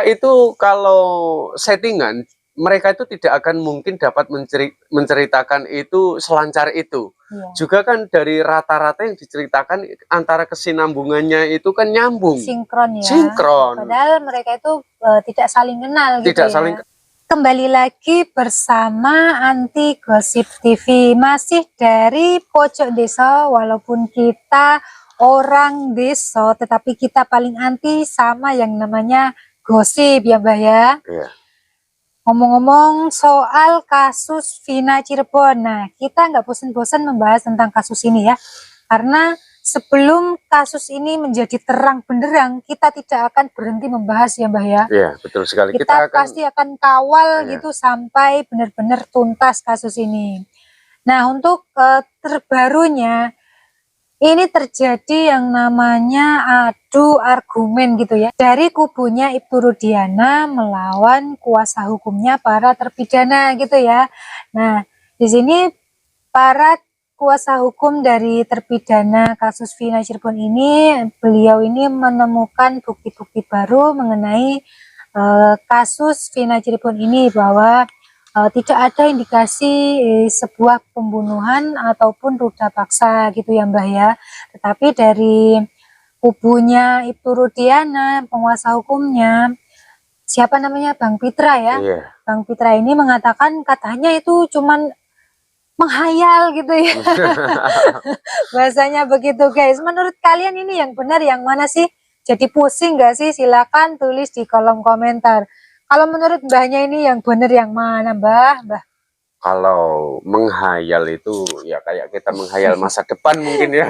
Itu kalau settingan, mereka itu tidak akan mungkin dapat menceritakan itu selancar itu. Iya. Juga kan dari rata-rata yang diceritakan antara kesinambungannya itu kan nyambung. Sinkron ya. Sinkron. Padahal mereka itu tidak saling kenal gitu Tidak ya. saling. Kembali lagi bersama Anti Gosip TV, masih dari pojok desa. Walaupun kita orang desa, tetapi kita paling anti sama yang namanya gosip ya Mbah ya. Iya. Ngomong-ngomong soal kasus Vina Cirebon, nah kita nggak bosan-bosan membahas tentang kasus ini ya, karena sebelum kasus ini menjadi terang benderang, kita tidak akan berhenti membahas ya Mbah ya. Iya, betul sekali. Kita pasti akan kawal Iya. gitu sampai benar-benar tuntas kasus ini. Nah untuk terbarunya, ini terjadi yang namanya adu argumen gitu ya. Dari kubunya Ibtu Rudiana melawan kuasa hukumnya para terpidana gitu ya. Nah, di sini para kuasa hukum dari terpidana kasus Vina Cirebon ini, beliau ini menemukan bukti-bukti baru mengenai kasus Vina Cirebon ini, bahwa tidak ada indikasi sebuah pembunuhan ataupun ruda paksa gitu ya Mbah ya. Tetapi dari kubunya Ibtu Rudiana, penguasa hukumnya, siapa namanya, Bang Pitra ya. Iya. Bang Pitra ini mengatakan katanya itu cuman menghayal gitu ya. Bahasanya begitu guys. Menurut kalian ini yang benar yang mana sih? Jadi pusing gak sih? Silakan tulis di kolom komentar. Kalau menurut Mbahnya ini yang benar yang mana Mbah? Kalau menghayal itu ya kayak kita menghayal masa depan mungkin ya.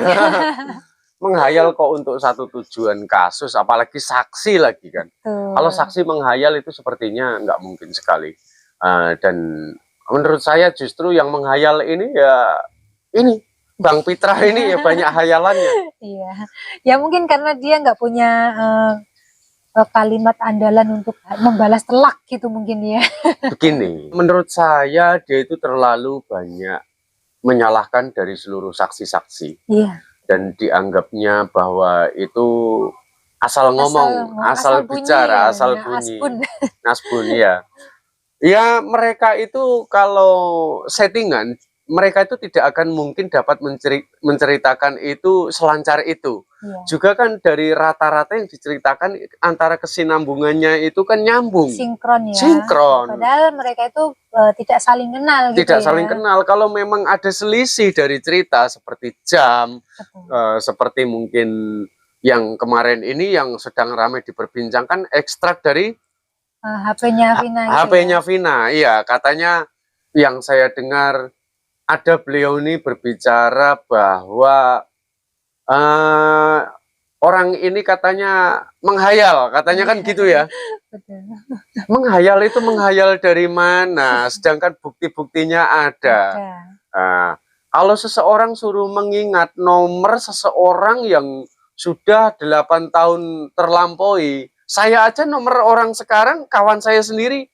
Menghayal kok untuk satu tujuan kasus, apalagi saksi lagi kan. Kalau saksi menghayal itu sepertinya nggak mungkin sekali. Dan menurut saya justru yang menghayal ini ya ini Bang Pitra ini ya banyak hayalannya. Iya, ya mungkin karena dia nggak punya kalimat andalan untuk membalas telak gitu mungkin ya. Begini, menurut saya dia itu terlalu banyak menyalahkan dari seluruh saksi-saksi. Iya. Dan dianggapnya bahwa itu asal ngomong, asal bicara, ya, asal bunyi. Nasbun ya. Ya mereka itu kalau settingan, mereka itu tidak akan mungkin dapat menceritakan itu selancar itu. Iya. Juga kan dari rata-rata yang diceritakan antara kesinambungannya itu kan nyambung. Sinkron ya. Sinkron. Padahal mereka itu tidak saling kenal gitu ya. Tidak saling kenal. Kalau memang ada selisih dari cerita seperti jam, seperti mungkin yang kemarin ini yang sedang ramai diperbincangkan ekstrak dari HP-nya Vina. HP-nya Vina, iya katanya yang saya dengar ada beliau ini berbicara bahwa orang ini katanya menghayal, katanya kan gitu ya. Betul. Menghayal itu menghayal dari mana? Sedangkan bukti-buktinya ada. Kalau seseorang suruh mengingat nomor seseorang yang sudah 8 tahun terlampaui, saya aja nomor orang sekarang, kawan saya sendiri,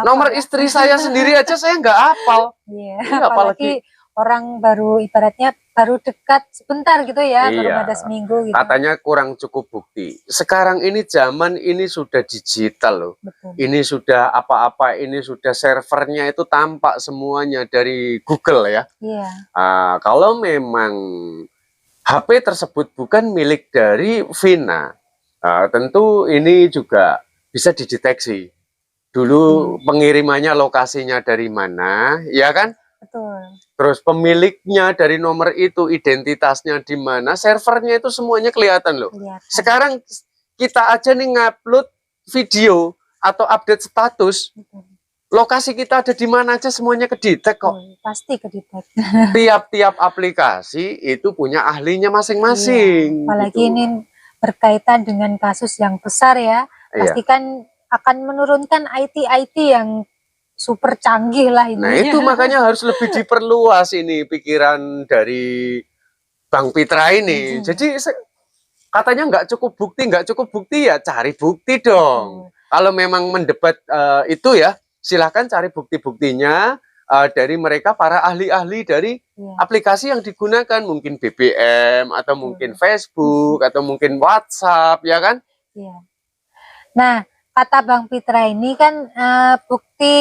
nomor istri saya sendiri aja saya nggak hafal. Iya, apalagi orang baru ibaratnya baru dekat sebentar gitu ya, baru ada seminggu gitu. Katanya kurang cukup bukti. Sekarang ini zaman ini sudah digital loh. Betul. Ini sudah apa-apa, ini sudah servernya itu tampak semuanya dari Google ya. Iya. Kalau memang HP tersebut bukan milik dari Vina, tentu ini juga bisa dideteksi. Dulu pengirimannya lokasinya dari mana, ya kan? Betul. Terus pemiliknya dari nomor itu, identitasnya di mana, servernya itu semuanya kelihatan loh. Sekarang kita aja nih ngupload video atau update status, lokasi kita ada di mana aja semuanya kedetek kok. Pasti kedetek. Tiap-tiap aplikasi itu punya ahlinya masing-masing. Apalagi gitu. Ini berkaitan dengan kasus yang besar ya, pastikan akan menurunkan IT yang super canggih lah ini. Nah itu makanya harus lebih diperluas ini pikiran dari Bang Pitra ini. Jadi katanya nggak cukup bukti ya cari bukti dong. Kalau memang mendebat itu ya silahkan cari bukti-buktinya dari mereka para ahli-ahli dari aplikasi yang digunakan. Mungkin BBM atau mungkin Facebook atau mungkin WhatsApp ya kan. Nah kata Bang Pitra ini kan bukti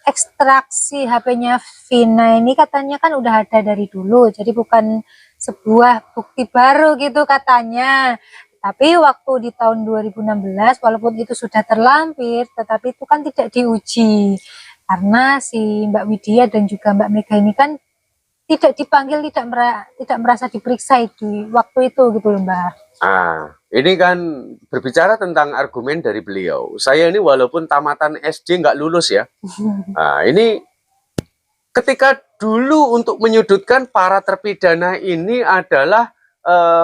ekstraksi HP-nya Vina ini katanya kan udah ada dari dulu, jadi bukan sebuah bukti baru gitu katanya. Tapi waktu di tahun 2016 walaupun itu sudah terlampir, tetapi itu kan tidak diuji karena si Mbak Widya dan juga Mbak Mega ini kan tidak dipanggil, tidak merasa diperiksa di waktu itu gitu loh Mbak. Ini kan berbicara tentang argumen dari beliau. Saya ini walaupun tamatan SD nggak lulus ya. Ini ketika dulu untuk menyudutkan para terpidana ini adalah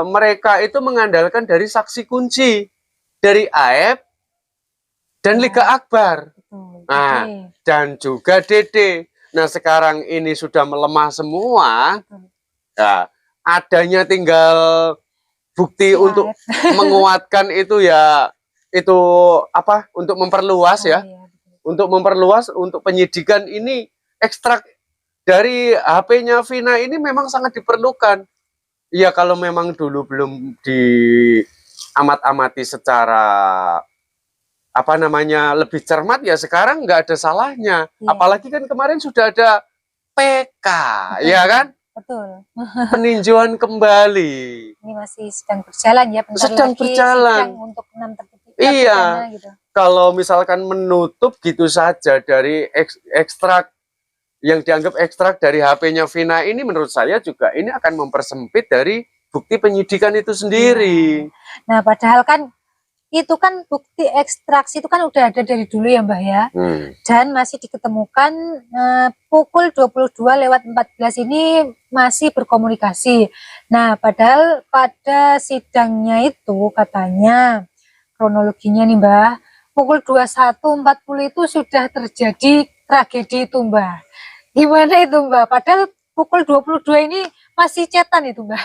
mereka itu mengandalkan dari saksi kunci dari AEP dan Liga Akbar. Dan juga Dede. Nah, sekarang ini sudah melemah semua. Nah, adanya tinggal bukti untuk menguatkan itu ya, itu apa, untuk memperluas ya, untuk memperluas, untuk penyidikan ini, ekstrak dari HP-nya Vina ini memang sangat diperlukan. Ya kalau memang dulu belum diamat-amati secara apa namanya lebih cermat ya sekarang nggak ada salahnya. Apalagi kan kemarin sudah ada PK, ya kan? Betul. Peninjauan kembali. Ini masih sedang berjalan ya, bentar sedang lagi berjalan. sidang untuk 6 terpidana. Iya. Gitu. Kalau misalkan menutup gitu saja dari ekstrak yang dianggap ekstrak dari HP-nya Vina ini, menurut saya juga ini akan mempersempit dari bukti penyidikan itu sendiri. Nah, padahal kan itu kan bukti ekstraksi itu kan udah ada dari dulu ya Mbah ya. Dan masih diketemukan pukul 22:14 ini masih berkomunikasi. Nah, padahal pada sidangnya itu katanya kronologinya nih Mbah, pukul 21.40 itu sudah terjadi tragedi itu Mbah. Gimana itu Mbak? Padahal pukul 22 ini masih chatan itu Mbak.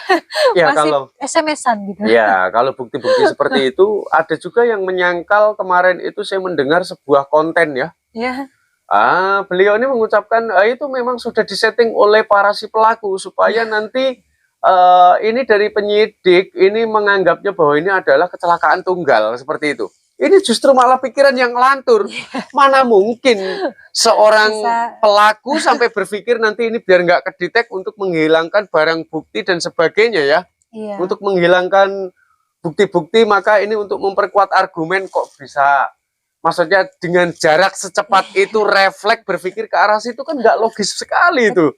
Ya, masih kalau SMS-an gitu. Ya, kalau bukti-bukti seperti itu, ada juga yang menyangkal kemarin itu saya mendengar sebuah konten ya. Ya. Beliau ini mengucapkan itu memang sudah disetting oleh para si pelaku supaya nanti ini dari penyidik ini menganggapnya bahwa ini adalah kecelakaan tunggal seperti itu. Ini justru malah pikiran yang lantur. Mana mungkin seorang pelaku sampai berpikir nanti ini biar nggak kedetek untuk menghilangkan barang bukti dan sebagainya ya. Untuk menghilangkan bukti-bukti, maka ini untuk memperkuat argumen kok bisa. Maksudnya dengan jarak secepat itu refleks berpikir ke arah situ kan nggak logis sekali itu.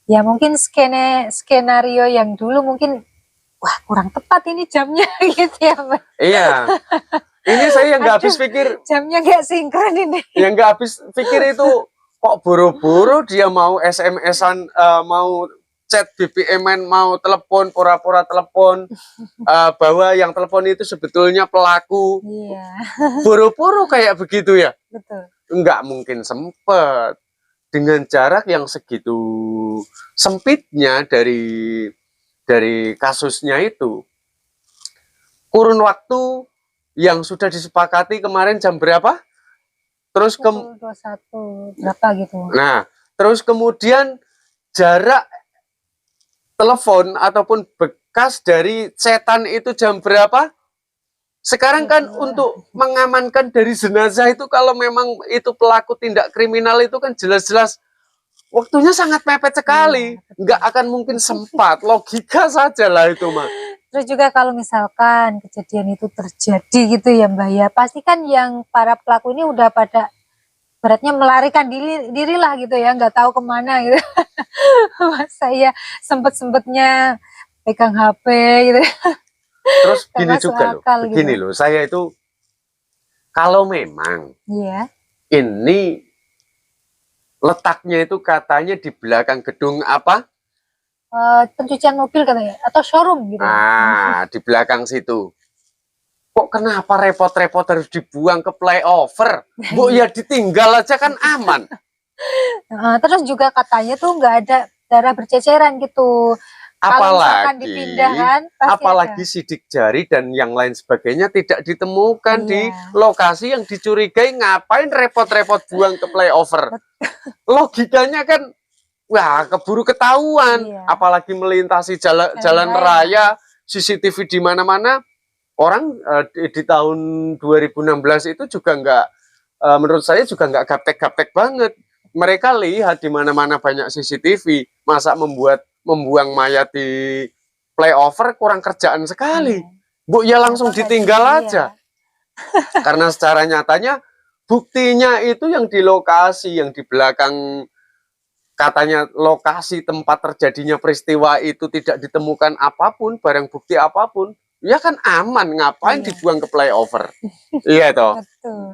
Ya mungkin skenario yang dulu mungkin wah kurang tepat ini jamnya gitu ya Mbak. Iya. Ini saya yang nggak habis pikir. Jamnya nggak sinkron ini. Yang nggak habis pikir itu kok buru-buru dia mau SMS-an, mau chat BBM-an, mau telepon, pura-pura telepon, bahwa yang telepon itu sebetulnya pelaku. Iya. Buru-buru kayak begitu ya. Betul. Nggak mungkin sempet dengan jarak yang segitu sempitnya dari kasusnya itu. Kurun waktu yang sudah disepakati kemarin jam berapa? Terus pukul 21 berapa gitu. Nah, terus kemudian jarak telepon ataupun bekas dari chatan itu jam berapa? Sekarang kan untuk mengamankan dari jenazah itu, kalau memang itu pelaku tindak kriminal itu kan jelas-jelas waktunya sangat mepet sekali, nggak akan mungkin sempat, logika saja lah itu mah. Terus juga kalau misalkan kejadian itu terjadi gitu ya Mbak ya, pasti kan yang para pelaku ini udah pada beratnya melarikan diri lah gitu ya, nggak tahu kemana gitu. Saya sempet-sempetnya pegang HP gitu. Terus gini juga loh, begini gitu loh, saya itu kalau memang ini letaknya itu katanya di belakang gedung apa? Pencucian mobil katanya, atau showroom gitu. Di belakang situ. Kok kenapa repot-repot harus dibuang ke flyover? Bu ya ditinggal aja kan aman. Terus juga katanya tuh nggak ada darah berceceran gitu. Apalagi sidik jari dan yang lain sebagainya tidak ditemukan di lokasi yang dicurigai, ngapain repot-repot buang ke flyover? Logikanya kan, wah keburu ketahuan. Apalagi melintasi jalan raya, CCTV di mana-mana, Orang di tahun 2016 itu juga nggak, menurut saya juga nggak gaptek-gaptek banget. Mereka lihat di mana-mana banyak CCTV, masa membuang mayat di flyover kurang kerjaan sekali. Bu, ya langsung ditinggal aja. Karena secara nyatanya buktinya itu yang di lokasi, yang di belakang katanya lokasi tempat terjadinya peristiwa itu tidak ditemukan apapun, barang bukti apapun. Ya kan aman, ngapain dibuang ke flyover? Iya toh. Betul.